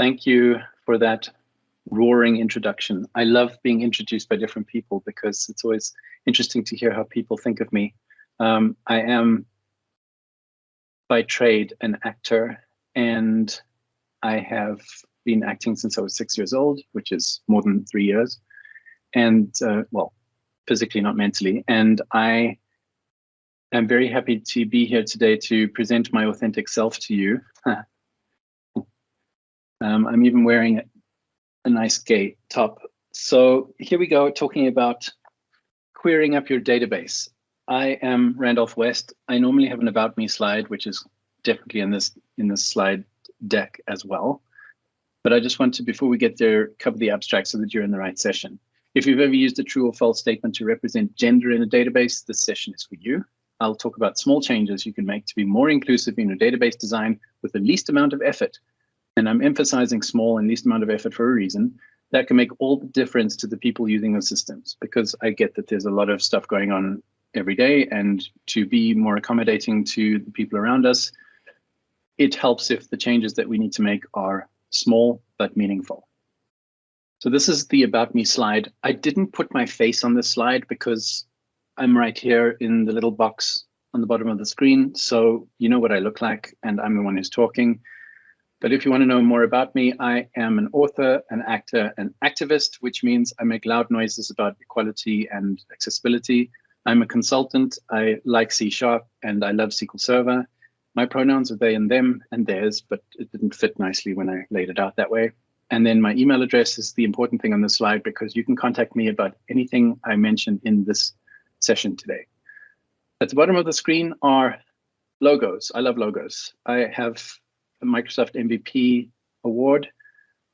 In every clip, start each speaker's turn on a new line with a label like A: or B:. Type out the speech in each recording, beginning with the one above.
A: Thank you for that roaring introduction. I love being introduced by different people because it's always interesting to hear how people think of me. I am by trade an actor, and I have been acting since I was 6 years old, which is more than 3 years. And well, physically, not mentally. And I am very happy to be here today to present my authentic self to you. I'm even wearing a nice gay top. So here we go, talking about querying up your database. I am Randolph West. I normally have an About Me slide, which is definitely in this slide deck as well. But I just want to, before we get there, cover the abstract so that you're in the right session. If you've ever used a true or false statement to represent gender in a database, this session is for you. I'll talk about small changes you can make to be more inclusive in your database design with the least amount of effort. And I'm emphasizing small and least amount of effort for a reason. That can make all the difference to the people using the systems, because I get that there's a lot of stuff going on every day, and to be more accommodating to the people around us, it helps if the changes that we need to make are small but meaningful. So this is the About Me slide. I didn't put my face on this slide because I'm right here in the little box on the bottom of the screen. So you know what I look like, and I'm the one who's talking. But if you want to know more about me, I am an author, an actor, an activist, which means I make loud noises about equality and accessibility. I'm a consultant. I like C#, and I love SQL Server. My pronouns are they and them and theirs, but it didn't fit nicely when I laid it out that way. And then my email address is the important thing on this slide, because you can contact me about anything I mentioned in this session today. At the bottom of the screen are logos. I love logos. I have a Microsoft MVP award.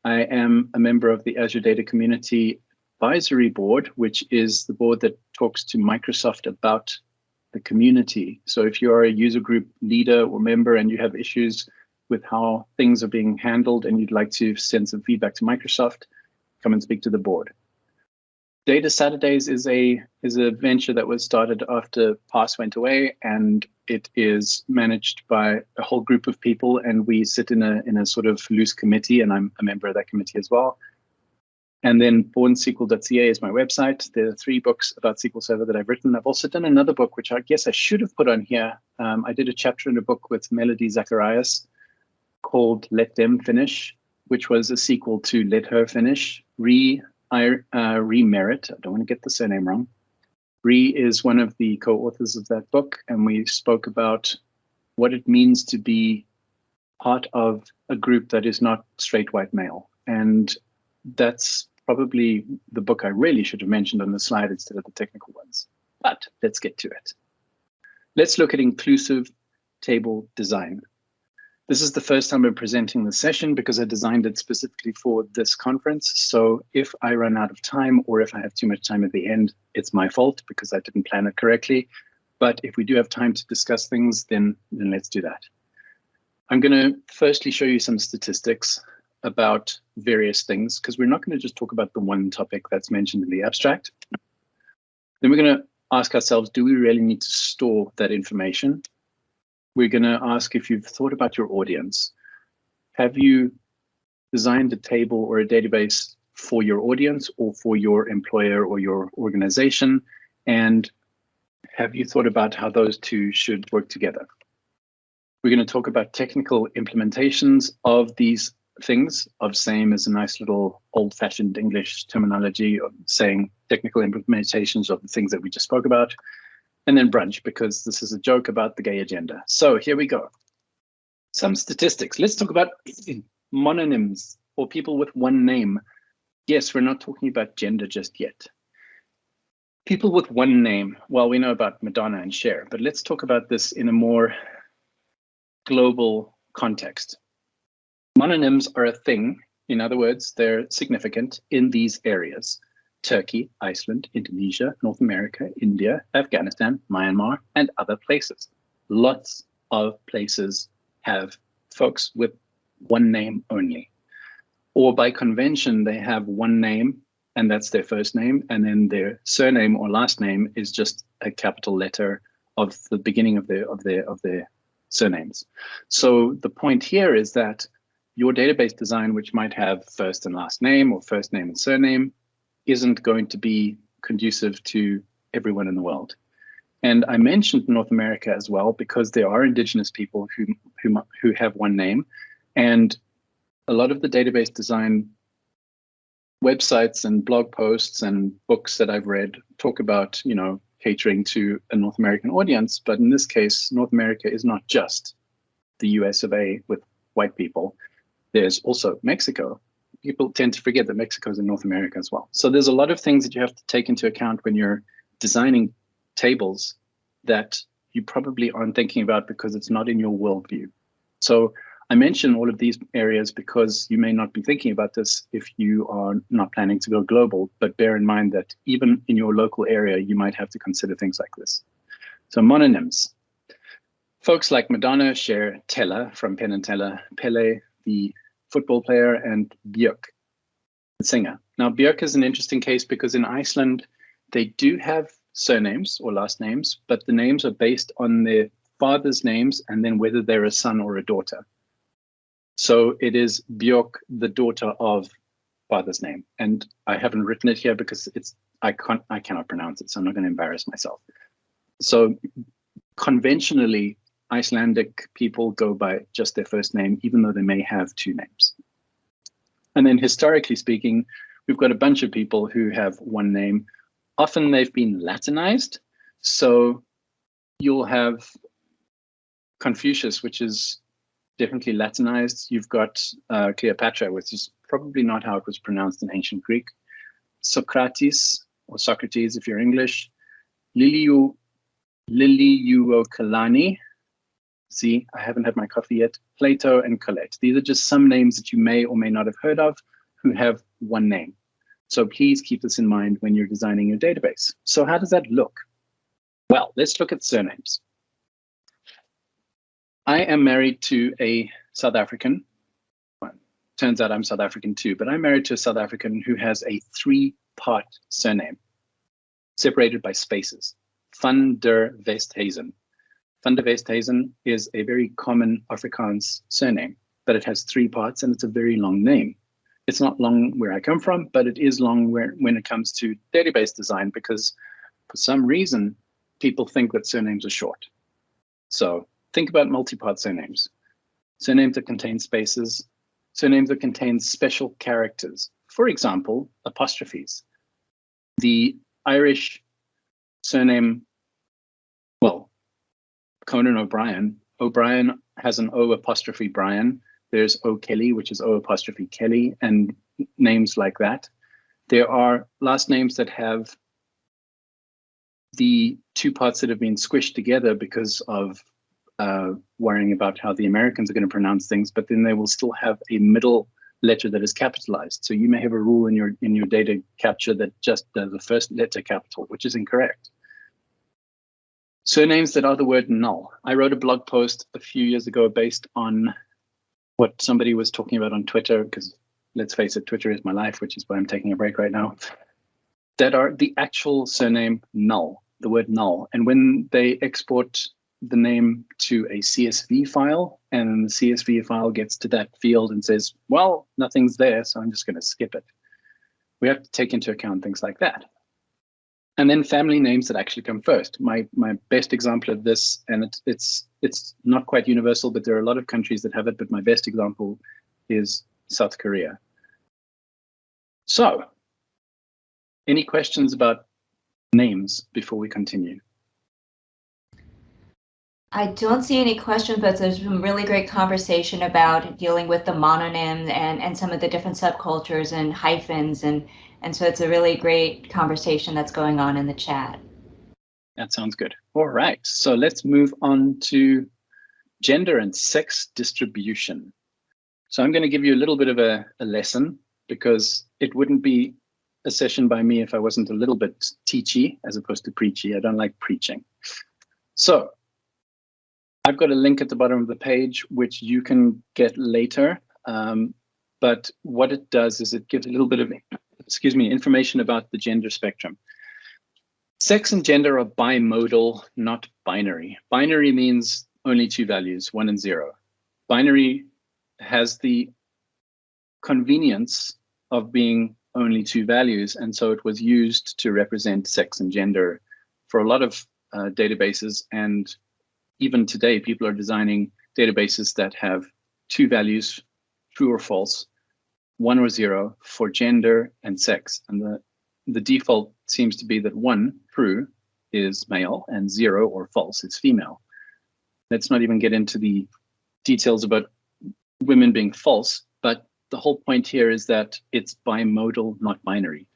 A: I am a member of the Azure Data Community Advisory Board, which is the board that talks to Microsoft about the community. So if you're a user group leader or member and you have issues with how things are being handled and you'd like to send some feedback to Microsoft, come and speak to the board. Data Saturdays is a venture that was started after Pass went away, and it is managed by a whole group of people, and we sit in a sort of loose committee, and I'm a member of that committee as well. And then bornsql.ca is my website. There are 3 books about SQL Server that I've written. I've also done another book, which I guess I should have put on here. I did a chapter in a book with Melody Zacharias called Let Them Finish, which was a sequel to Let Her Finish. Re-Merit, I don't want to get the surname wrong. Re is one of the co-authors of that book, and we spoke about what it means to be part of a group that is not straight white male. And that's probably the book I really should have mentioned on the slide instead of the technical ones. But let's get to it. Let's look at inclusive table design. This is the first time I'm presenting the session because I designed it specifically for this conference. So if I run out of time or if I have too much time at the end, it's my fault because I didn't plan it correctly. But if we do have time to discuss things, then let's do that. I'm going to firstly show you some statistics about various things, because we're not going to just talk about the one topic that's mentioned in the abstract. Then we're going to ask ourselves, do we really need to store that information? We're going to ask if you've thought about your audience. Have you designed a table or a database for your audience or for your employer or your organization? And have you thought about how those two should work together? We're going to talk about technical implementations of these things. Of same is a nice little old-fashioned English terminology of saying technical implementations of the things that we just spoke about. And then brunch, because this is a joke about the gay agenda. So here we go. Some statistics. Let's talk about mononyms, or people with one name. Yes, we're not talking about gender just yet. People with one name. Well, we know about Madonna and Cher, but let's talk about this in a more global context. Mononyms are a thing. In other words, they're significant in these areas: Turkey, Iceland, Indonesia, North America, India, Afghanistan, Myanmar, and other places. Lots of places have folks with one name only. Or by convention, they have one name, and that's their first name, and then their surname or last name is just a capital letter of the beginning of their surnames. So the point here is that your database design, which might have first and last name or first name and surname, isn't going to be conducive to everyone in the world. And I mentioned North America as well, because there are indigenous people who have one name. And a lot of the database design websites and blog posts and books that I've read talk about, catering to a North American audience. But in this case, North America is not just the US of A with white people. There's also Mexico. People tend to forget that Mexico is in North America as well. So there's a lot of things that you have to take into account when you're designing tables that you probably aren't thinking about because it's not in your worldview. So I mention all of these areas because you may not be thinking about this if you are not planning to go global, but bear in mind that even in your local area, you might have to consider things like this. So mononyms. Folks like Madonna, Cher, Teller from Penn and Teller, Pele, the football player, and Björk, the singer. Now, Björk is an interesting case because in Iceland, they do have surnames or last names, but the names are based on their father's names and then whether they're a son or a daughter. So it is Björk, the daughter of father's name. And I haven't written it here because I cannot pronounce it, so I'm not going to embarrass myself. So conventionally, Icelandic people go by just their first name, even though they may have two names. And then historically speaking, we've got a bunch of people who have one name. Often they've been Latinized. So you'll have Confucius, which is definitely Latinized. You've got Cleopatra, which is probably not how it was pronounced in ancient Greek. Socrates, or Socrates if you're English. Liliuokalani. See, I haven't had my coffee yet. Plato and Colette. These are just some names that you may or may not have heard of who have one name. So please keep this in mind when you're designing your database. So how does that look? Well, let's look at surnames. I am married to a South African. Well, turns out I'm South African too, but I'm married to a South African who has a 3-part surname, separated by spaces. Van der Westhuizen. Van der Westhuizen is a very common Afrikaans surname, but it has 3 parts and it's a very long name. It's not long where I come from, but it is long when it comes to database design, because for some reason, people think that surnames are short. So think about multi-part surnames. Surnames that contain spaces, surnames that contain special characters. For example, apostrophes. The Irish surname, well, Conan O'Brien. O'Brien has an O apostrophe Brian. There's O'Kelly, which is O apostrophe Kelly, and names like that. There are last names that have the 2 parts that have been squished together because of worrying about how the Americans are going to pronounce things, but then they will still have a middle letter that is capitalized. So you may have a rule in your data capture that just does the first letter capital, which is incorrect. Surnames that are the word null. I wrote a blog post a few years ago based on what somebody was talking about on Twitter, because let's face it, Twitter is my life, which is why I'm taking a break right now, that are the actual surname null, the word null. And when they export the name to a CSV file, and the CSV file gets to that field and says, well, nothing's there, so I'm just going to skip it. We have to take into account things like that. And then family names that actually come first. My best example of this, and it's not quite universal, but there are a lot of countries that have it, but my best example is South Korea. So, any questions about names before we continue?
B: I don't see any questions, but there's been really great conversation about dealing with the mononyms and some of the different subcultures and hyphens, and so it's a really great conversation that's going on in the chat.
A: That sounds good. All right, so let's move on to gender and sex distribution. So I'm going to give you a little bit of a lesson, because it wouldn't be a session by me if I wasn't a little bit teachy as opposed to preachy. I don't like preaching. So I've got a link at the bottom of the page, which you can get later. But what it does is it gives a little bit of, information about the gender spectrum. Sex and gender are bimodal, not binary. Binary means only 2 values, 1 and 0. Binary has the convenience of being only two values, and so it was used to represent sex and gender for a lot of databases. And even today, people are designing databases that have two values, true or false, 1 or 0 for gender and sex. And the default seems to be that 1, true, is male, and 0 or false is female. Let's not even get into the details about women being false, but the whole point here is that it's bimodal, not binary.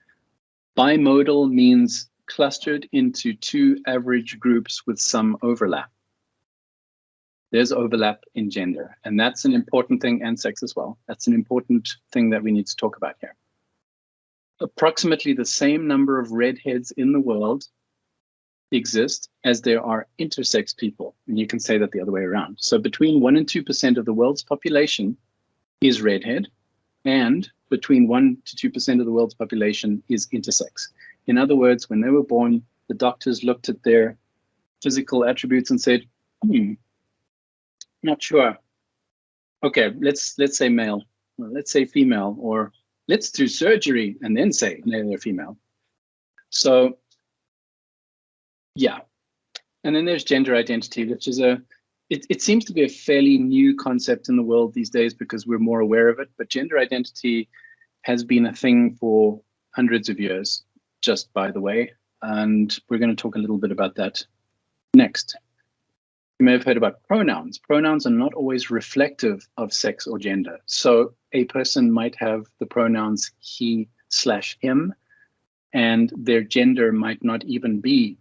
A: Bimodal means clustered into two average groups with some overlap. There's overlap in gender, and that's an important thing, and sex as well. That's an important thing that we need to talk about here. Approximately the same number of redheads in the world exist as there are intersex people, and you can say that the other way around. So between 1 and 2% of the world's population is redhead, and between 1 to 2% of the world's population is intersex. In other words, when they were born, the doctors looked at their physical attributes and said, not sure. Okay, let's say male, or let's say female, or let's do surgery and then say they're female. So yeah, and then there's gender identity, which is it seems to be a fairly new concept in the world these days because we're more aware of it, but gender identity has been a thing for hundreds of years, just by the way, and we're going to talk a little bit about that next. You may have heard about pronouns. Pronouns are not always reflective of sex or gender. So a person might have the pronouns he/him, and their gender might not even be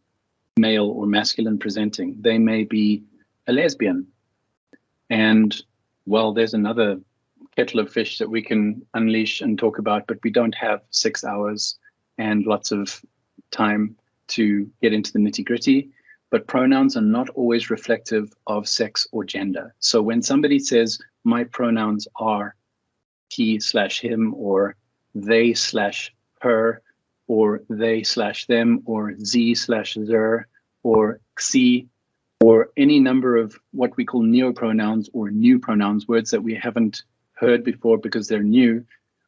A: male or masculine presenting. They may be a lesbian. And well, there's another kettle of fish that we can unleash and talk about, but we don't have 6 hours and lots of time to get into the nitty-gritty. But pronouns are not always reflective of sex or gender. So when somebody says, my pronouns are he/him, or they/her, or they/them, or ze/zer, or xi, or any number of what we call neopronouns or new pronouns, words that we haven't heard before because they're new,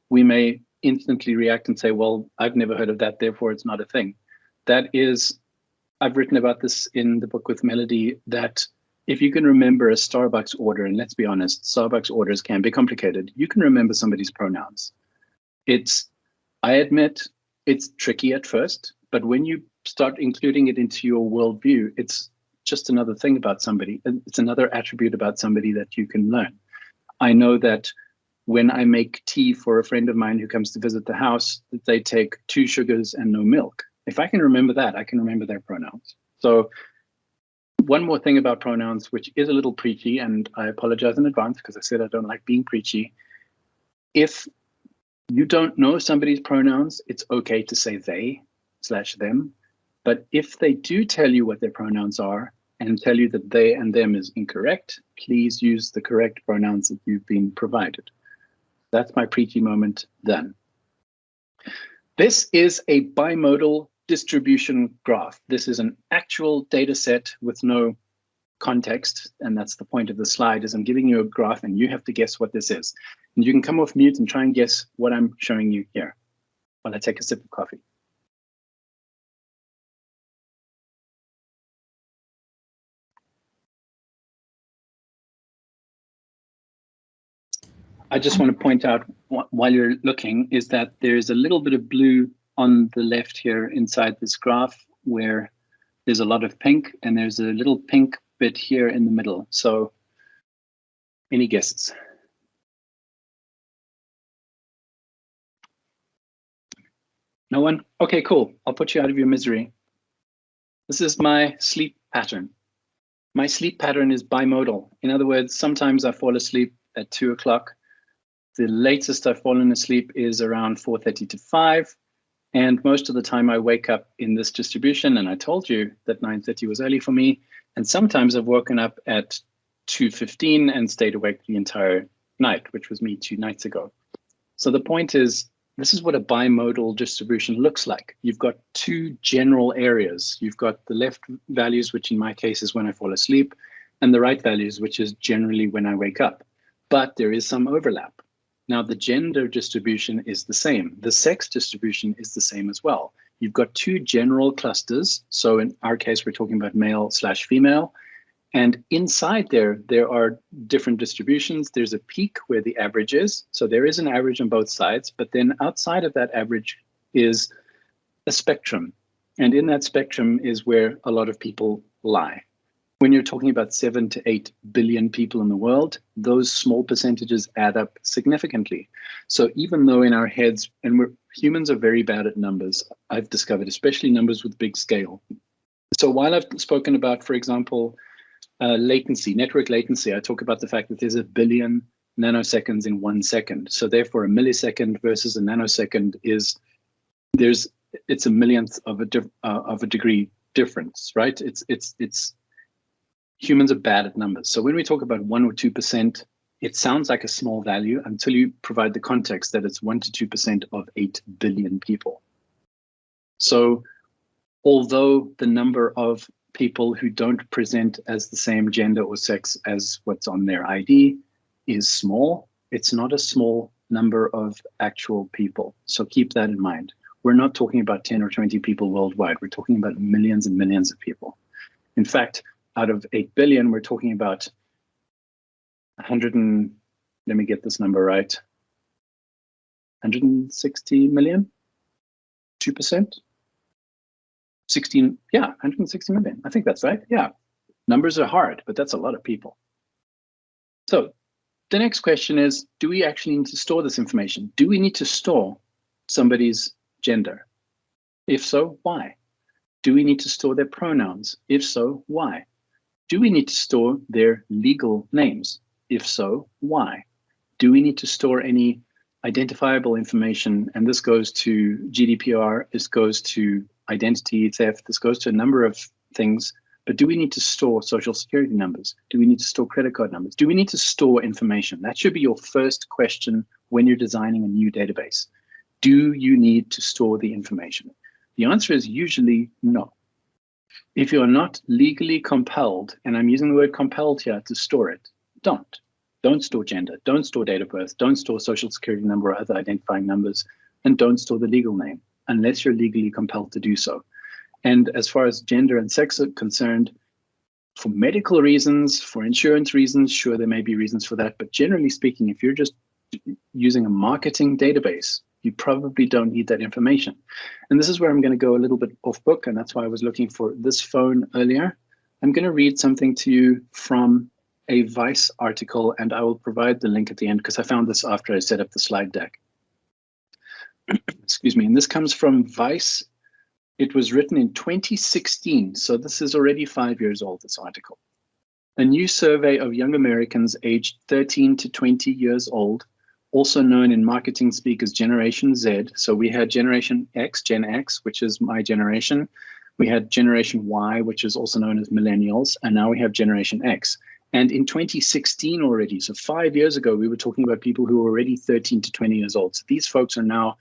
A: we may instantly react and say, well, I've never heard of that, therefore it's not a thing. That is, I've written about this in the book with Melody, that if you can remember a Starbucks order, and let's be honest, Starbucks orders can be complicated, you can remember somebody's pronouns. I admit, it's tricky at first, but when you start including it into your worldview, it's just another thing about somebody. It's another attribute about somebody that you can learn. I know that when I make tea for a friend of mine who comes to visit the house, that they take 2 sugars and no milk. If I can remember that, I can remember their pronouns. So one more thing about pronouns, which is a little preachy, and I apologize in advance because I said I don't like being preachy. If you don't know somebody's pronouns, it's okay to say they/them. But if they do tell you what their pronouns are and tell you that they and them is incorrect, please use the correct pronouns that you've been provided. That's my preachy moment done. This is a bimodal distribution graph. This is an actual data set with no context, and that's the point of the slide, is I'm giving you a graph and you have to guess what this is. And you can come off mute and try and guess what I'm showing you here while I take a sip of coffee. I just want to point out while you're looking is that there's a little bit of blue on the left here inside this graph where there's a lot of pink, and there's a little pink bit here in the middle. So any guesses? No one? Okay, cool. I'll put you out of your misery. This is my sleep pattern. My sleep pattern is bimodal. In other words, sometimes I fall asleep at 2 o'clock. The latest I've fallen asleep is around 4:30 to 5. And most of the time I wake up in this distribution, and I told you that 9:30 was early for me. And sometimes I've woken up at 2:15 and stayed awake the entire night, which was me 2 nights ago. So the point is, this is what a bimodal distribution looks like. You've got 2 general areas. You've got the left values, which in my case is when I fall asleep, and the right values, which is generally when I wake up. But there is some overlap. Now, the gender distribution is the same. The sex distribution is the same as well. You've got two general clusters. So in our case, we're talking about male/female. And inside there are different distributions. There's a peak where the average is. So there is an average on both sides. But then outside of that average is a spectrum. And in that spectrum is where a lot of people lie. When you're talking about 7 to 8 billion people in the world, those small percentages add up significantly. So even though in our heads, and humans are very bad at numbers, I've discovered, especially numbers with big scale. So while I've spoken about, for example, latency, network latency, I talk about the fact that there's a billion nanoseconds in 1 second. So therefore, a millisecond versus a nanosecond it's a millionth of a degree difference, right? It's humans are bad at numbers. So when we talk about 1 or 2%, it sounds like a small value until you provide the context that it's 1 to 2% of 8 billion people. So although the number of people who don't present as the same gender or sex as what's on their ID is small, it's not a small number of actual people. So keep that in mind. We're not talking about 10 or 20 people worldwide. We're talking about millions and millions of people. In fact, out of 8 billion, we're talking about 100 and, let me get this number right, 160 million, 2%? 16, yeah, 160 million. I think that's right. Yeah, numbers are hard, but that's a lot of people. So the next question is, do we actually need to store this information? Do we need to store somebody's gender? If so, why? Do we need to store their pronouns? If so, why? Do we need to store their legal names? If so, why? Do we need to store any identifiable information? And this goes to GDPR, this goes to identity theft, this goes to a number of things. But do we need to store social security numbers? Do we need to store credit card numbers? Do we need to store information? That should be your first question when you're designing a new database. Do you need to store the information? The answer is usually no. If you're not legally compelled, and I'm using the word compelled here to store it, don't. Don't store gender, don't store date of birth, don't store social security number or other identifying numbers, and don't store the legal name unless you're legally compelled to do so. And as far as gender and sex are concerned, for medical reasons, for insurance reasons, sure, there may be reasons for that. But generally speaking, if you're just using a marketing database, you probably don't need that information. And this is where I'm going to go a little bit off book, and that's why I was looking for this phone earlier. I'm going to read something to you from a Vice article, and I will provide the link at the end because I found this after I set up the slide deck. Excuse me. And this comes from Vice. It was written in 2016, so this is already 5 years old, this article. A new survey of young Americans aged 13 to 20 years old, also known in marketing speak as Generation Z. So we had Generation X, Gen X, which is my generation. We had Generation Y, which is also known as millennials. And now we have Generation X. And in 2016 already, so 5 years ago, we were talking about people who were already 13 to 20 years old. So these folks are now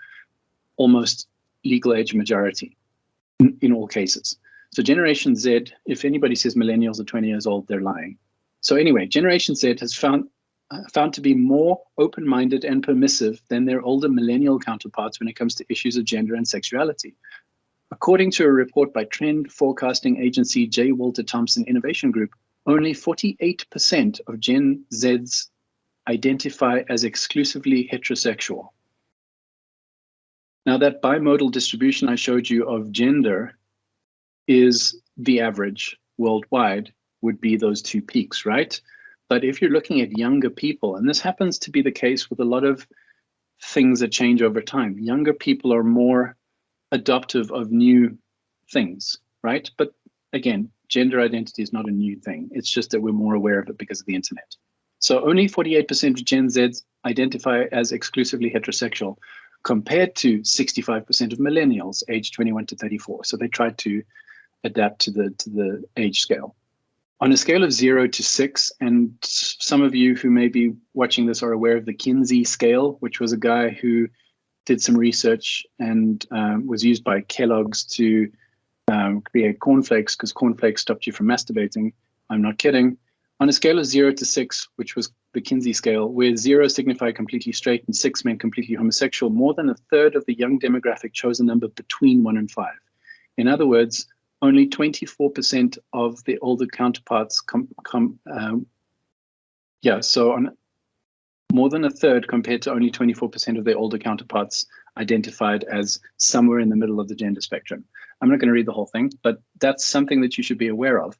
A: almost legal age majority in all cases. So Generation Z, if anybody says millennials are 20 years old, they're lying. So anyway, Generation Z has found to be more open-minded and permissive than their older millennial counterparts when it comes to issues of gender and sexuality. According to a report by trend forecasting agency J. Walter Thompson Innovation Group, only 48% of Gen Zs identify as exclusively heterosexual. Now, that bimodal distribution I showed you of gender is the average worldwide, would be those two peaks, right? But if you're looking at younger people, and this happens to be the case with a lot of things that change over time, younger people are more adoptive of new things, right? But again, gender identity is not a new thing. It's just that we're more aware of it because of the internet. So only 48% of Gen Zs identify as exclusively heterosexual, compared to 65% of millennials aged 21 to 34. So they tried to adapt to the age scale. On a scale of 0 to 6, and some of you who may be watching this are aware of the Kinsey scale, which was a guy who did some research and was used by Kellogg's to create cornflakes because cornflakes stopped you from masturbating. I'm not kidding. On a scale of 0 to 6, which was the Kinsey scale, where 0 signified completely straight and 6 meant completely homosexual, more than a third of the young demographic chose a number between 1 and 5. In other words, only 24% of the older counterparts so on more than a third compared to only 24% of their older counterparts identified as somewhere in the middle of the gender spectrum. I'm not going to read the whole thing, but that's something that you should be aware of.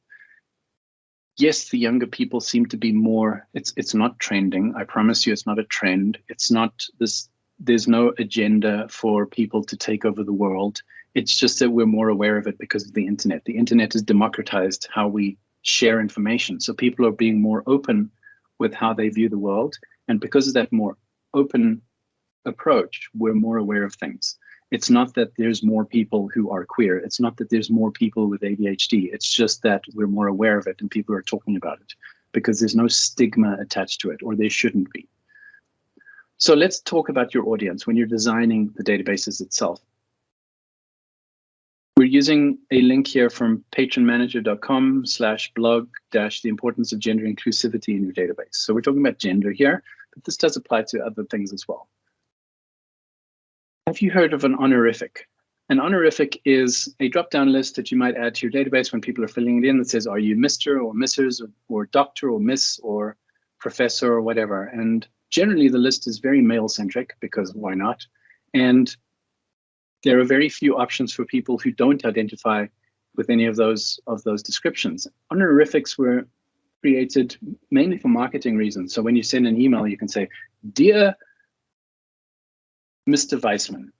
A: Yes, the younger people seem to be more, it's not trending. I promise you it's not a trend. It's not this, there's no agenda for people to take over the world. It's just that we're more aware of it because of the internet. The internet has democratized how we share information. So people are being more open with how they view the world. And because of that more open approach, we're more aware of things. It's not that there's more people who are queer. It's not that there's more people with ADHD. It's just that we're more aware of it and people are talking about it because there's no stigma attached to it, or there shouldn't be. So let's talk about your audience when you're designing the databases itself. We're using a link here from patronmanager.com/blog-the importance of gender inclusivity in your database. So we're talking about gender here, but this does apply to other things as well. Have you heard of an honorific? An honorific is a drop-down list that you might add to your database when people are filling it in that says, are you Mr. or Mrs. or Doctor or Miss or Professor or whatever? And generally the list is very male-centric because why not? And there are very few options for people who don't identify with any of those descriptions. Honorifics were created mainly for marketing reasons. So when you send an email, you can say, Dear Mr. Weissman.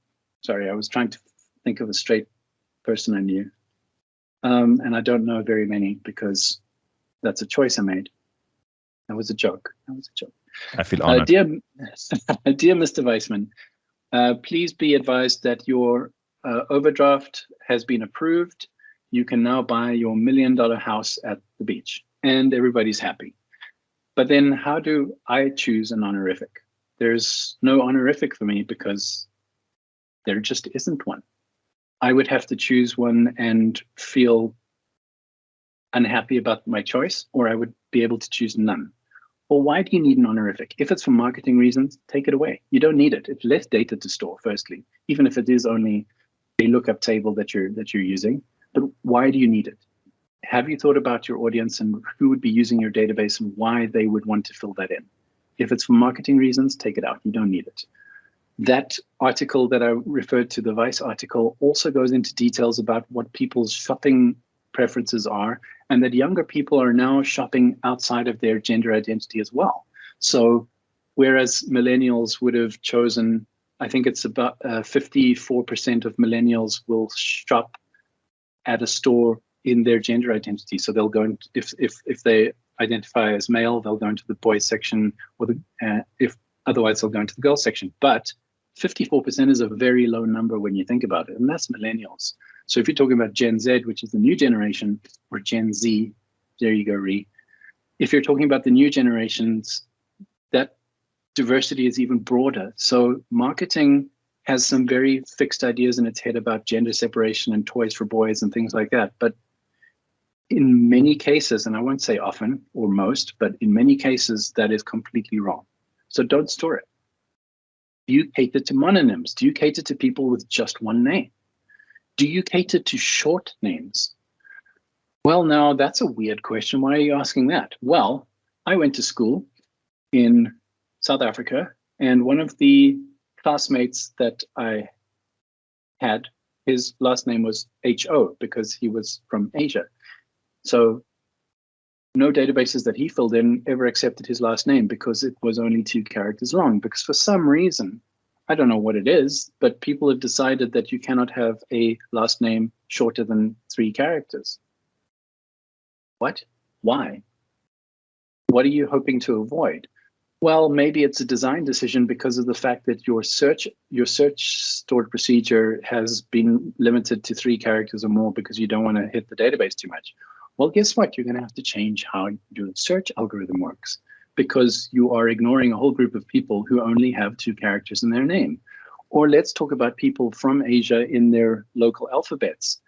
A: Sorry, I was trying to think of a straight person I knew. And I don't know very many because that's a choice I made. That was a joke. That was a joke.
C: I feel honored.
A: Dear Mr. Weissman, please be advised that your overdraft has been approved. You can now buy your $1 million house at the beach, and everybody's happy. But then how do I choose an honorific? There's no honorific for me because there just isn't one. I would have to choose one and feel unhappy about my choice, or I would be able to choose none. Well, why do you need an honorific? If it's for marketing reasons, take it away. You don't need it. It's less data to store, firstly, even if it is only a lookup table that you're using. But why do you need it? Have you thought about your audience and who would be using your database and why they would want to fill that in? If it's for marketing reasons, take it out. You don't need it. That article that I referred to, the Vice article, also goes into details about what people's shopping preferences are, and that younger people are now shopping outside of their gender identity as well. So whereas millennials would have chosen, I think it's about 54% of millennials will shop at a store in their gender identity. So they'll go, if they identify as male, they'll go into the boys section, or if otherwise they'll go into the girls section. But 54% is a very low number when you think about it, and that's millennials. So if you're talking about Gen Z, which is the new generation, or Gen Z, there you go, Ree. If you're talking about the new generations, that diversity is even broader. So marketing has some very fixed ideas in its head about gender separation and toys for boys and things like that. But in many cases, and I won't say often or most, but in many cases, that is completely wrong. So don't store it. Do you cater to mononyms? Do you cater to people with just one name? Do you cater to short names? Well, now that's a weird question. Why are you asking that? Well, I went to school in South Africa, and one of the classmates that I had, his last name was H.O. because he was from Asia. So no databases that he filled in ever accepted his last name because it was only 2 characters long. Because for some reason, I don't know what it is, but people have decided that you cannot have a last name shorter than 3 characters. What? Why? What are you hoping to avoid? Well, maybe it's a design decision because of the fact that your search stored procedure has been limited to 3 characters or more because you don't want to hit the database too much. Well, guess what? You're going to have to change how your search algorithm works because you are ignoring a whole group of people who only have 2 characters in their name. Or let's talk about people from Asia in their local alphabets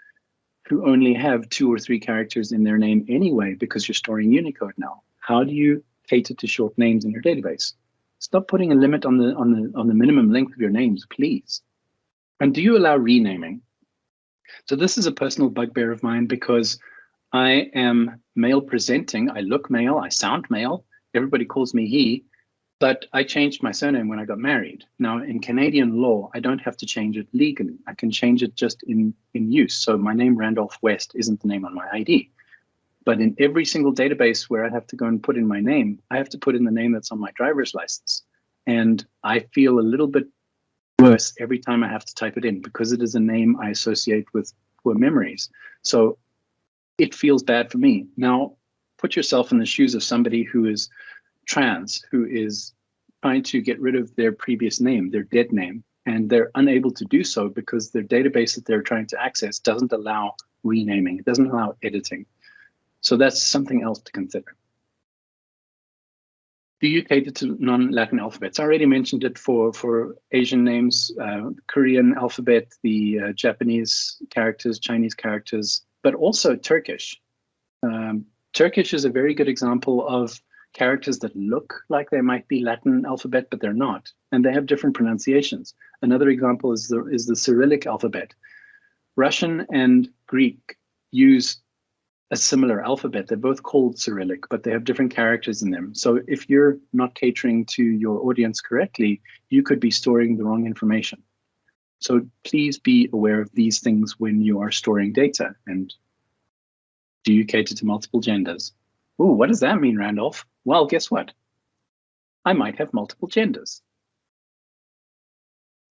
A: who only have 2 or 3 characters in their name anyway because you're storing Unicode now. How do you cater to short names in your database. Stop putting a limit on the minimum length of your names, please. And do you allow renaming? So this is a personal bugbear of mine because I am male presenting. I look male, I sound male. Everybody calls me he, but I changed my surname when I got married. Now in Canadian law, I don't have to change it legally. I can change it just in use. So my name Randolph West isn't the name on my ID. But in every single database where I have to go and put in my name, I have to put in the name that's on my driver's license. And I feel a little bit worse every time I have to type it in because it is a name I associate with poor memories. So it feels bad for me. Now, put yourself in the shoes of somebody who is trans, who is trying to get rid of their previous name, their dead name, and they're unable to do so because their database that they're trying to access doesn't allow renaming, it doesn't allow editing. So that's something else to consider. Do you cater to non-Latin alphabets? I already mentioned it for Asian names, Korean alphabet, the Japanese characters, Chinese characters, but also Turkish. Turkish is a very good example of characters that look like they might be Latin alphabet, but they're not, and they have different pronunciations. Another example is the Cyrillic alphabet. Russian and Greek use a similar alphabet. They're both called Cyrillic, but they have different characters in them. So if you're not catering to your audience correctly, you could be storing the wrong information. So please be aware of these things when you are storing data. And do you cater to multiple genders? Ooh, what does that mean, Randolph? Well, guess what? I might have multiple genders.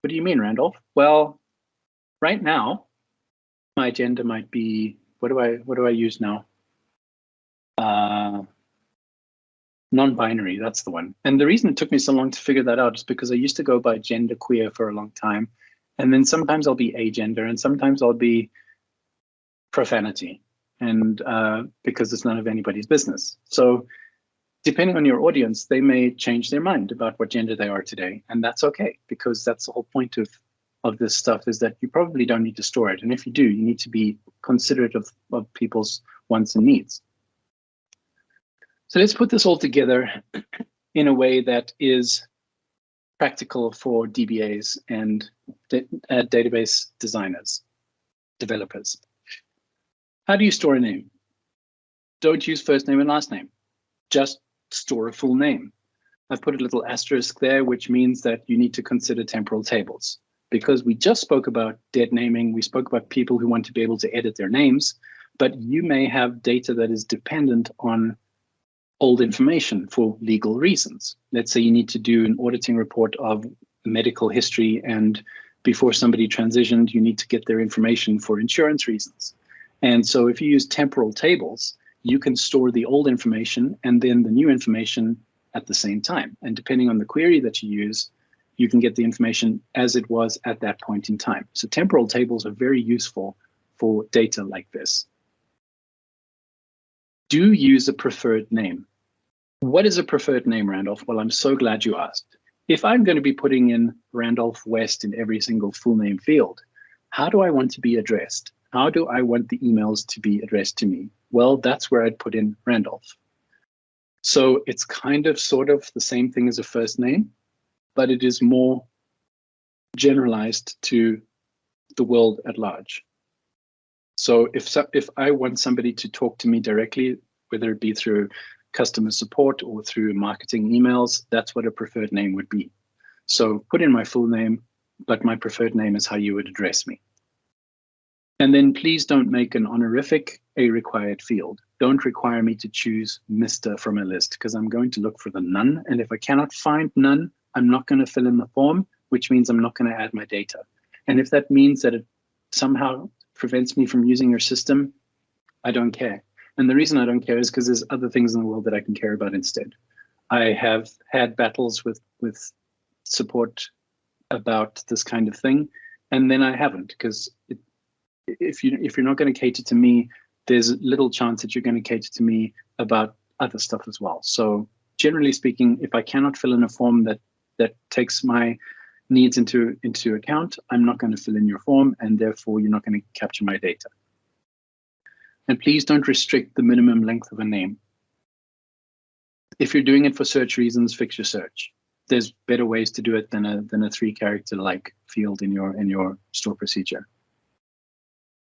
A: What do you mean, Randolph? Well, right now, my gender might be, what do I use now? Non-binary, that's the one. And the reason it took me so long to figure that out is because I used to go by genderqueer for a long time. And then sometimes I'll be agender and sometimes I'll be profanity. And because it's none of anybody's business. So depending on your audience, they may change their mind about what gender they are today. And that's okay, because that's the whole point of this stuff is that you probably don't need to store it. And if you do, you need to be considerate of people's wants and needs. So let's put this all together in a way that is practical for DBAs and database designers, developers. How do you store a name? Don't use first name and last name. Just store a full name. I've put a little asterisk there, which means that you need to consider temporal tables. Because we just spoke about dead naming, we spoke about people who want to be able to edit their names, but you may have data that is dependent on old information for legal reasons. Let's say you need to do an auditing report of medical history, and before somebody transitioned, you need to get their information for insurance reasons. And so if you use temporal tables, you can store the old information and then the new information at the same time. And depending on the query that you use, you can get the information as it was at that point in time. So temporal tables are very useful for data like this. Do use a preferred name. What is a preferred name, Randolph? Well, I'm so glad you asked. If I'm going to be putting in Randolph West in every single full name field, how do I want to be addressed? How do I want the emails to be addressed to me? Well, that's where I'd put in Randolph. So it's kind of sort of the same thing as a first name, but it is more generalized to the world at large. So if I want somebody to talk to me directly, whether it be through customer support or through marketing emails, that's what a preferred name would be. So put in my full name, but my preferred name is how you would address me. And then please don't make an honorific a required field. Don't require me to choose Mr. from a list, because I'm going to look for the none. And if I cannot find none, I'm not going to fill in the form, which means I'm not going to add my data. And if that means that it somehow prevents me from using your system, I don't care. And the reason I don't care is because there's other things in the world that I can care about instead. I have had battles with support about this kind of thing, and then I haven't, because if you're not going to cater to me, there's little chance that you're going to cater to me about other stuff as well. So generally speaking, if I cannot fill in a form that takes my needs into account, I'm not going to fill in your form, and therefore you're not going to capture my data. And please don't restrict the minimum length of a name. If you're doing it for search reasons, fix your search. There's better ways to do it than a 3-character like field in your store procedure.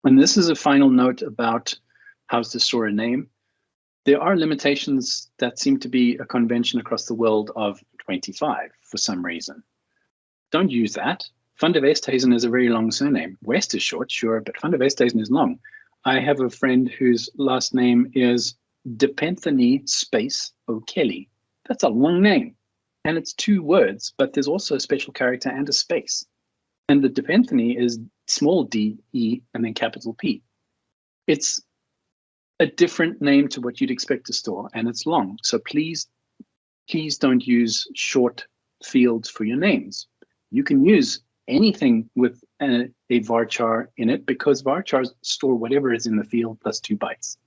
A: And this is a final note about how to store a name. There are limitations that seem to be a convention across the world of 25 for some reason. Don't use that. Van der Westhuizen is a very long surname. West is short, sure, but Van der Westhuizen is long. I have a friend whose last name is Depenthony space O'Kelly. That's a long name. And it's 2 words, but there's also a special character and a space. And the Depenthony is small d, e, and then capital P. It's a different name to what you'd expect to store, and it's long. So please don't use short fields for your names. You can use anything with a varchar in it, because varchars store whatever is in the field plus 2 bytes.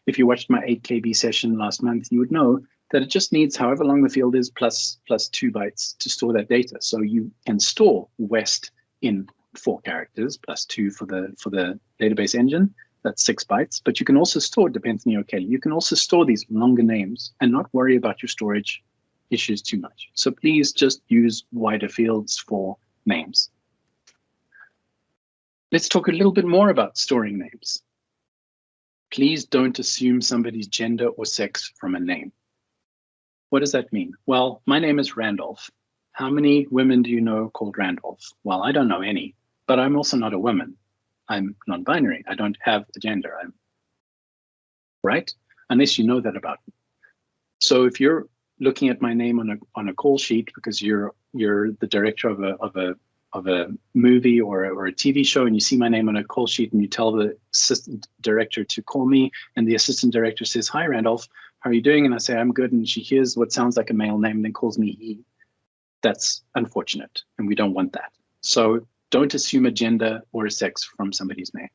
A: If you watched my 8KB session last month, you would know that it just needs however long the field is plus 2 bytes to store that data. So you can store West in 4 characters plus 2 for the database engine. That's 6 bytes. But you can also store Depenthony O'Kelly. You can also store these longer names and not worry about your storage issues too much. So please just use wider fields for names. Let's talk a little bit more about storing names. Please don't assume somebody's gender or sex from a name. What does that mean? Well, my name is Randolph. How many women do you know called Randolph? Well, I don't know any, but I'm also not a woman. I'm non-binary. I don't have a gender. I'm right, unless you know that about me. So if you're looking at my name on a call sheet because you're the director of a movie or a TV show, and you see my name on a call sheet and you tell the assistant director to call me, and the assistant director says, "Hi, Randolph, how are you doing?" And I say, "I'm good," and she hears what sounds like a male name and then calls me he. That's unfortunate, and we don't want that. So don't assume a gender or a sex from somebody's name.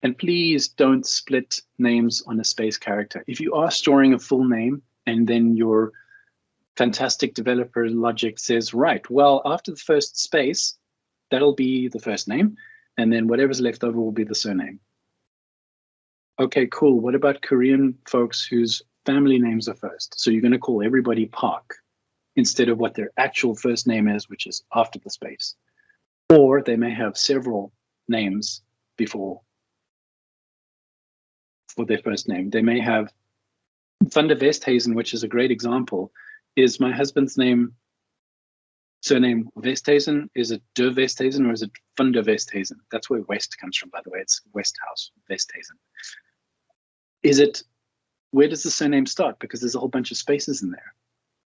A: And please don't split names on a space character. If you are storing a full name and then your fantastic developer logic says, right, well, after the first space, that'll be the first name, and then whatever's left over will be the surname. Okay, cool. What about Korean folks whose family names are first? So you're going to call everybody Park instead of what their actual first name is, which is after the space. Or they may have several names for their first name. They may have Van der Westhuizen, which is a great example. Is my husband's surname Westhuizen? Is it de Westhuizen or is it Van der Westhuizen? That's where West comes from, by the way. It's Westhouse, Westhuizen. Where does the surname start? Because there's a whole bunch of spaces in there.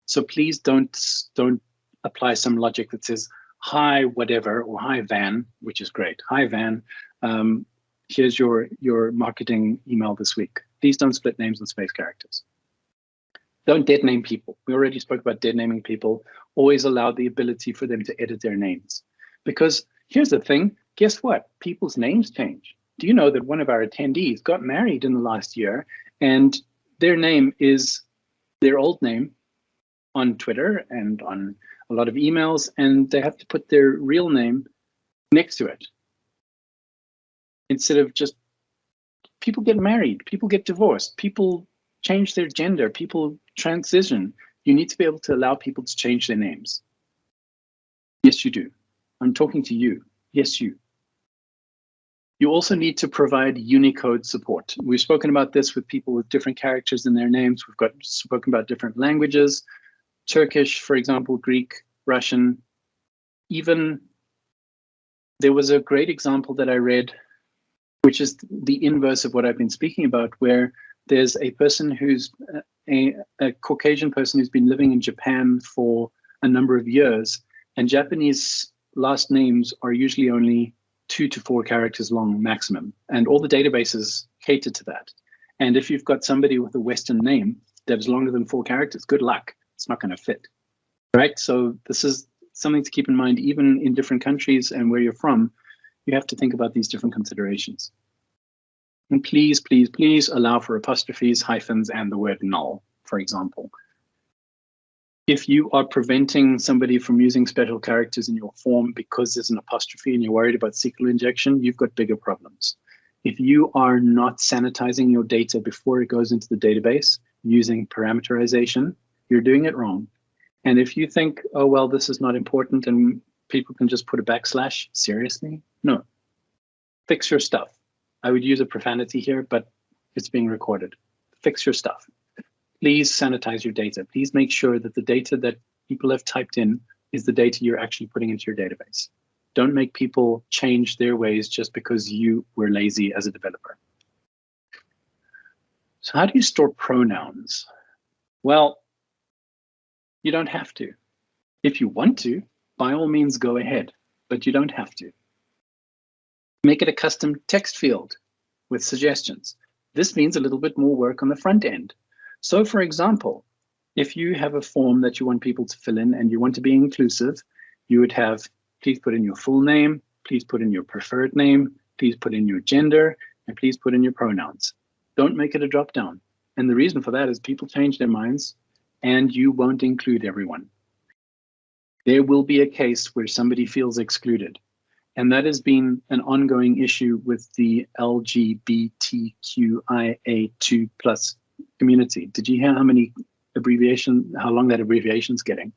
A: So please don't apply some logic that says, hi, whatever, or hi, Van, which is great. Hi, Van, here's your marketing email this week. Please don't split names and space characters. Don't dead name people. We already spoke about dead naming people. Always allow the ability for them to edit their names. Because here's the thing, guess what? People's names change. Do you know that one of our attendees got married in the last year and their name is their old name on Twitter and on a lot of emails, and they have to put their real name next to it. Instead of just, people get married, people get divorced, people change their gender, people transition. You need to be able to allow people to change their names. Yes, you do. I'm talking to you. Yes, you. You also need to provide Unicode support. We've spoken about this with people with different characters in their names. We've spoken about different languages, Turkish, for example, Greek, Russian. Even there was a great example that I read, which is the inverse of what I've been speaking about, where there's a person who's a Caucasian person who's been living in Japan for a number of years, and Japanese last names are usually only 2 to 4 characters long maximum, and all the databases cater to that. And if you've got somebody with a Western name that is longer than 4 characters, good luck. It's not going to fit, right? So this is something to keep in mind, even in different countries and where you're from. You have to think about these different considerations. And please, please, please allow for apostrophes, hyphens, and the word null, for example. If you are preventing somebody from using special characters in your form because there's an apostrophe and you're worried about SQL injection, you've got bigger problems. If you are not sanitizing your data before it goes into the database, using parameterization, you're doing it wrong. And if you think, oh, well, this is not important and people can just put a backslash, seriously? No. Fix your stuff. I would use a profanity here, but it's being recorded. Fix your stuff. Please sanitize your data. Please make sure that the data that people have typed in is the data you're actually putting into your database. Don't make people change their ways just because you were lazy as a developer. So how do you store pronouns? Well, you don't have to. If you want to, by all means, go ahead, but you don't have to. Make it a custom text field with suggestions. This means a little bit more work on the front end. So for example, if you have a form that you want people to fill in and you want to be inclusive, you would have, please put in your full name, please put in your preferred name, please put in your gender, and please put in your pronouns. Don't make it a drop down. And the reason for that is people change their minds and you won't include everyone. There will be a case where somebody feels excluded. And that has been an ongoing issue with the LGBTQIA2+ community. Did you hear how long that abbreviation is getting?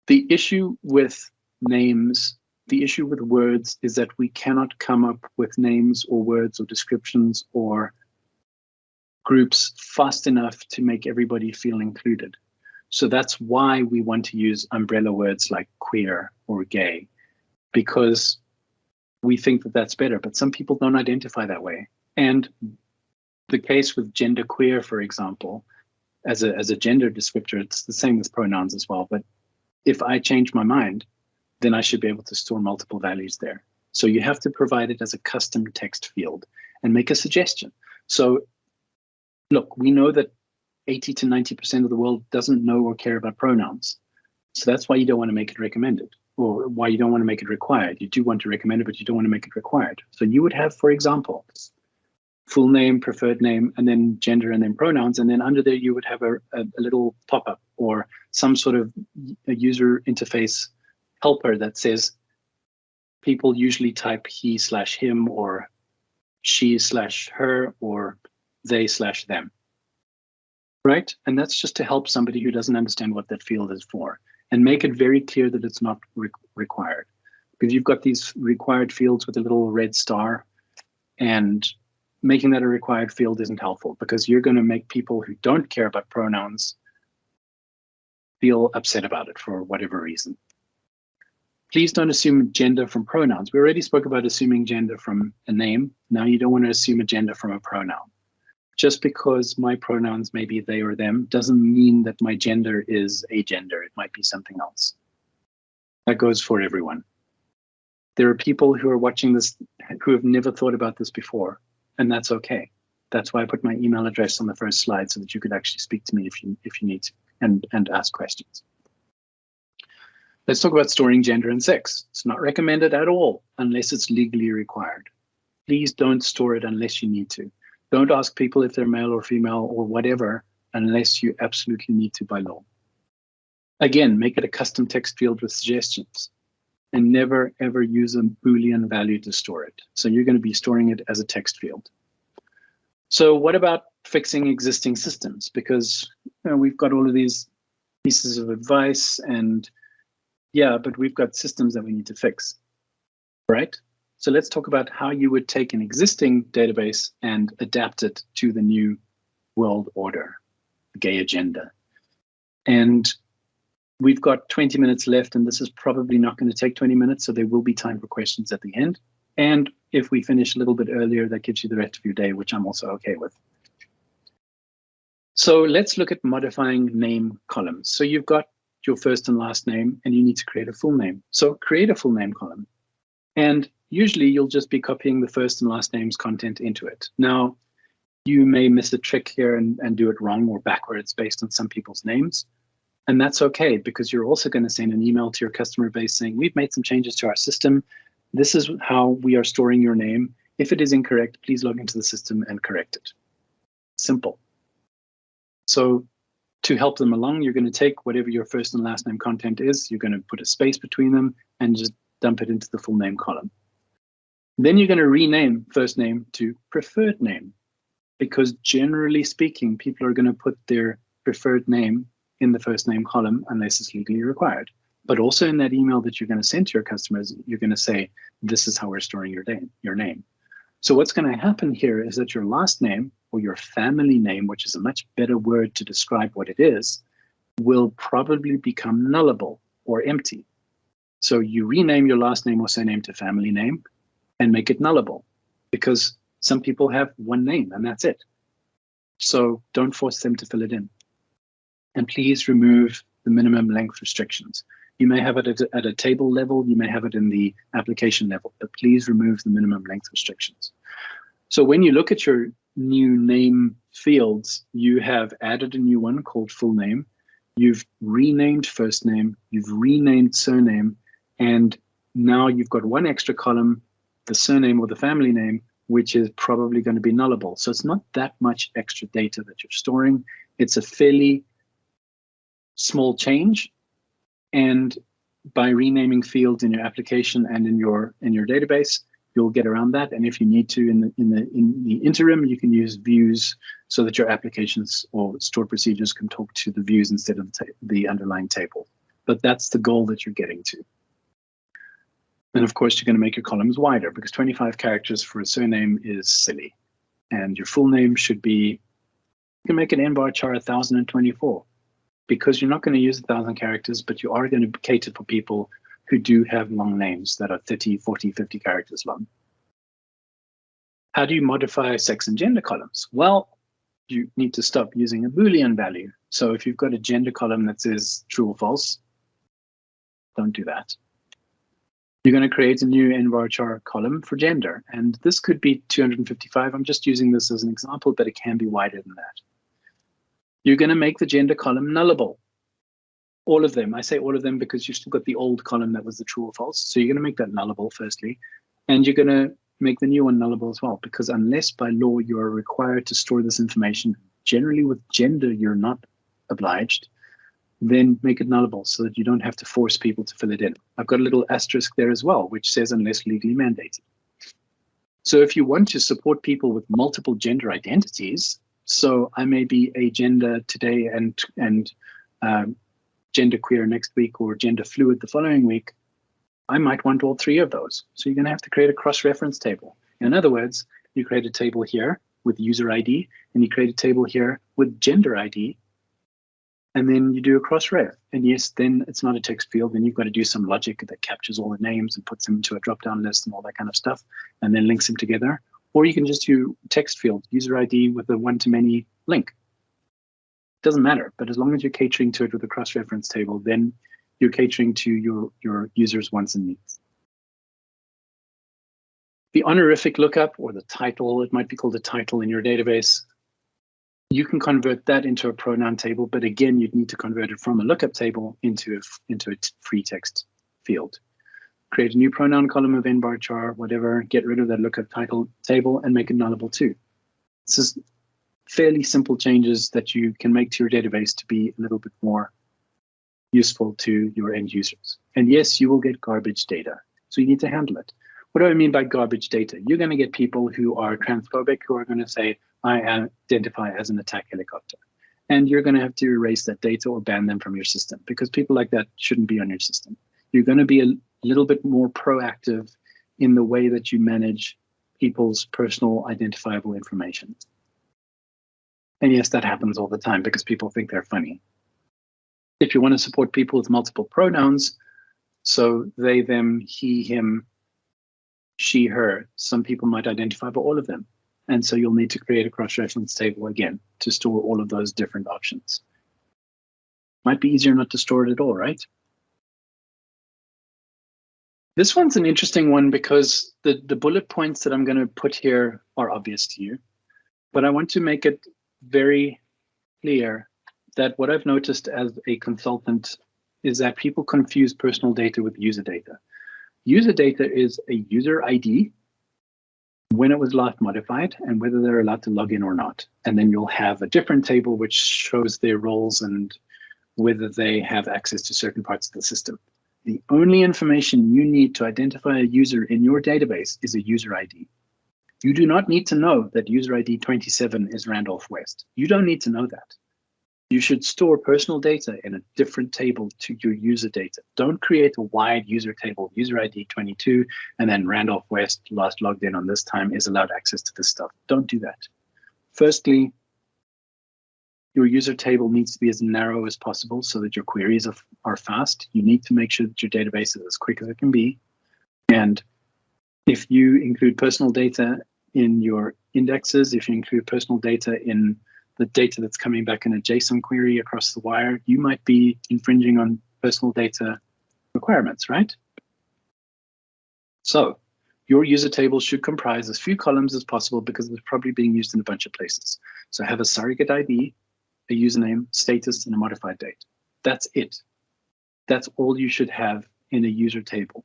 A: The issue with names, the issue with words is that we cannot come up with names or words or descriptions or groups fast enough to make everybody feel included. So that's why we want to use umbrella words like queer or gay, because we think that that's better, but some people don't identify that way. And the case with genderqueer, for example, as a gender descriptor, it's the same with pronouns as well. But if I change my mind, then I should be able to store multiple values there. So you have to provide it as a custom text field and make a suggestion. So look, we know that 80 to 90% of the world doesn't know or care about pronouns. So that's why you don't want to make it recommended, or why you don't want to make it required. You do want to recommend it, but you don't want to make it required. So you would have, for example, full name, preferred name, and then gender, and then pronouns. And then under there, you would have a little pop-up or some sort of a user interface helper that says people usually type he/him or she/her or they/them. Right? And that's just to help somebody who doesn't understand what that field is for, and make it very clear that it's not required. Because you've got these required fields with a little red star, and making that a required field isn't helpful, because you're going to make people who don't care about pronouns feel upset about it for whatever reason. Please don't assume gender from pronouns. We already spoke about assuming gender from a name. Now you don't want to assume a gender from a pronoun. Just because my pronouns may be they or them doesn't mean that my gender is a gender. It might be something else. That goes for everyone. There are people who are watching this who have never thought about this before, and that's okay. That's why I put my email address on the first slide, so that you could actually speak to me if you need to and ask questions. Let's talk about storing gender and sex. It's not recommended at all unless it's legally required. Please don't store it unless you need to. Don't ask people if they're male or female or whatever unless you absolutely need to by law. Again, make it a custom text field with suggestions, and never ever use a Boolean value to store it. So you're going to be storing it as a text field. So what about fixing existing systems? Because we've got all of these pieces of advice, and yeah, but we've got systems that we need to fix, right? So let's talk about how you would take an existing database and adapt it to the new world order, the gay agenda. And we've got 20 minutes left, and this is probably not going to take 20 minutes, so there will be time for questions at the end. And if we finish a little bit earlier, that gives you the rest of your day, which I'm also okay with. So let's look at modifying name columns. So you've got your first and last name, and you need to create a full name. So create a full name column. And usually you'll just be copying the first and last name's content into it. Now, you may miss a trick here and do it wrong or backwards based on some people's names. And that's okay, because you're also going to send an email to your customer base saying, we've made some changes to our system. This is how we are storing your name. If it is incorrect, please log into the system and correct it. Simple. So to help them along, you're going to take whatever your first and last name content is, you're going to put a space between them and just dump it into the full name column. Then you're going to rename first name to preferred name. because generally speaking, people are going to put their preferred name in the first name column unless it's legally required. But also in that email that you're going to send to your customers, you're going to say, this is how we're storing your name. So what's going to happen here is that your last name or your family name, which is a much better word to describe what it is, will probably become nullable or empty. So you rename your last name or surname to family name and make it nullable, because some people have one name and that's it. So don't force them to fill it in. And please remove the minimum length restrictions. You may have it at a table level, you may have it in the application level, but please remove the minimum length restrictions. So when you look at your new name fields, you have added a new one called full name. You've renamed first name, you've renamed surname, and now you've got one extra column, the surname or the family name, which is probably going to be nullable. So it's not that much extra data that you're storing. It's a fairly small change. And by renaming fields in your application and in your database, you'll get around that. And if you need to, in the interim, you can use views so that your applications or stored procedures can talk to the views instead of the underlying table. But that's the goal that you're getting to. And of course, you're going to make your columns wider, because 25 characters for a surname is silly. And your full name should be, you can make an nvar char 1024, because you're not going to use 1,000 characters, but you are going to cater for people who do have long names that are 30, 40, 50 characters long. How do you modify sex and gender columns? Well, you need to stop using a Boolean value. So if you've got a gender column that says true or false, don't do that. You're going to create a new nvarchar column for gender, and this could be 255. I'm just using this as an example, but it can be wider than that. You're going to make the gender column nullable. All of them. I say all of them because you've still got the old column that was the true or false. So you're going to make that nullable firstly, and you're going to make the new one nullable as well, because unless by law you are required to store this information, generally with gender you're not obliged, then make it nullable so that you don't have to force people to fill it in. I've got a little asterisk there as well, which says unless legally mandated. So if you want to support people with multiple gender identities, so I may be a gender today and gender queer next week or gender fluid the following week, I might want all three of those. So you're going to have to create a cross-reference table. In other words, you create a table here with user ID, and you create a table here with gender ID, and then you do a cross-ref. And yes, then it's not a text field. Then you've got to do some logic that captures all the names and puts them into a drop-down list and all that kind of stuff, and then links them together. Or you can just do text field, user ID with a one-to-many link. Doesn't matter, but as long as you're catering to it with a cross-reference table, then you're catering to your users' wants and needs. The honorific lookup, or the title, it might be called a title in your database, you can convert that into a pronoun table, but again, you'd need to convert it from a lookup table into a free text field. Create a new pronoun column of nvarchar, whatever, get rid of that lookup title table and make it nullable too. This is fairly simple changes that you can make to your database to be a little bit more useful to your end users. And yes, you will get garbage data, so you need to handle it. What do I mean by garbage data? You're going to get people who are transphobic, who are going to say, I identify as an attack helicopter. And you're going to have to erase that data or ban them from your system, because people like that shouldn't be on your system. You're going to be a little bit more proactive in the way that you manage people's personal identifiable information. And yes, that happens all the time because people think they're funny. If you want to support people with multiple pronouns, so they, them, he, him, she, her, some people might identify by all of them. And so you'll need to create a cross-reference table again to store all of those different options. Might be easier not to store it at all, right? This one's an interesting one because the bullet points that I'm going to put here are obvious to you, but I want to make it very clear that what I've noticed as a consultant is that people confuse personal data with user data. User data is a user ID, when it was last modified, and whether they're allowed to log in or not. And then you'll have a different table which shows their roles and whether they have access to certain parts of the system. The only information you need to identify a user in your database is a user ID. You do not need to know that user ID 27 is Randolph West. You don't need to know that. You should store personal data in a different table to your user data. Don't create a wide user table, user ID 22, and then Randolph West, last logged in on this time, is allowed access to this stuff. Don't do that. Firstly, your user table needs to be as narrow as possible so that your queries are fast. You need to make sure that your database is as quick as it can be. And if you include personal data in your indexes, if you include personal data in the data that's coming back in a JSON query across the wire, you might be infringing on personal data requirements, right? So your user table should comprise as few columns as possible because it's probably being used in a bunch of places. So have a surrogate ID, a username, status, and a modified date. That's it. That's all you should have in a user table.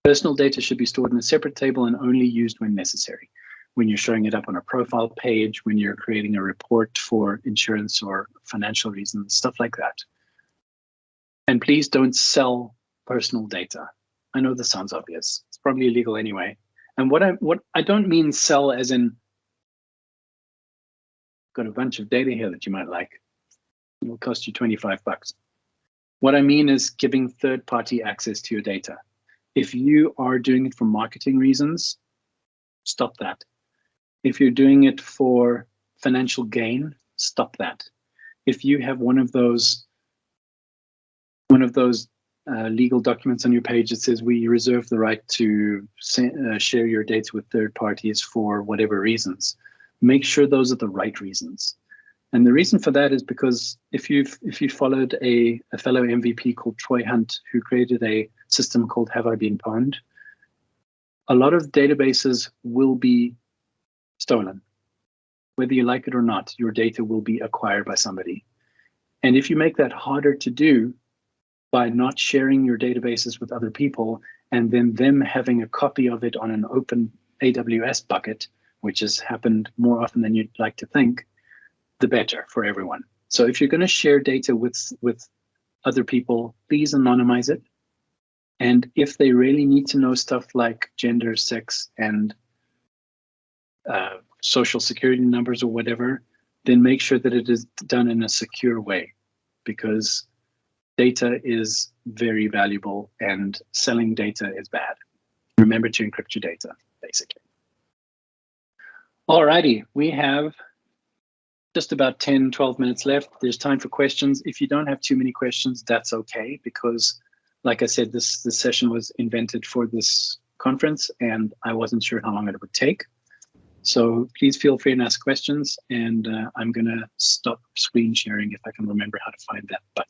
A: Personal data should be stored in a separate table and only used when necessary. When you're showing it up on a profile page, when you're creating a report for insurance or financial reasons, stuff like that. And please don't sell personal data. I know this sounds obvious. It's probably illegal anyway. And what I don't mean sell as in got a bunch of data here that you might like. It'll cost you 25 bucks. What I mean is giving third-party access to your data. If you are doing it for marketing reasons, stop that. If you're doing it for financial gain, stop that. If you have one of those legal documents on your page that says we reserve the right to share your data with third parties for whatever reasons, make sure those are the right reasons. And the reason for that is because if you followed a fellow MVP called Troy Hunt, who created a system called Have I Been Pwned, a lot of databases will be stolen. Whether you like it or not, your data will be acquired by somebody. And if you make that harder to do by not sharing your databases with other people and then them having a copy of it on an open AWS bucket, which has happened more often than you'd like to think, the better for everyone. So if you're going to share data with other people, please anonymize it. And if they really need to know stuff like gender, sex, and social security numbers or whatever, then make sure that it is done in a secure way, because data is very valuable and selling data is bad. Remember to encrypt your data, basically. Alrighty, we have just about 10, 12 minutes left. There's time for questions. If you don't have too many questions, that's okay, because like I said, this session was invented for this conference and I wasn't sure how long it would take. So please feel free and ask questions, and I'm gonna stop screen sharing if I can remember how to find that button.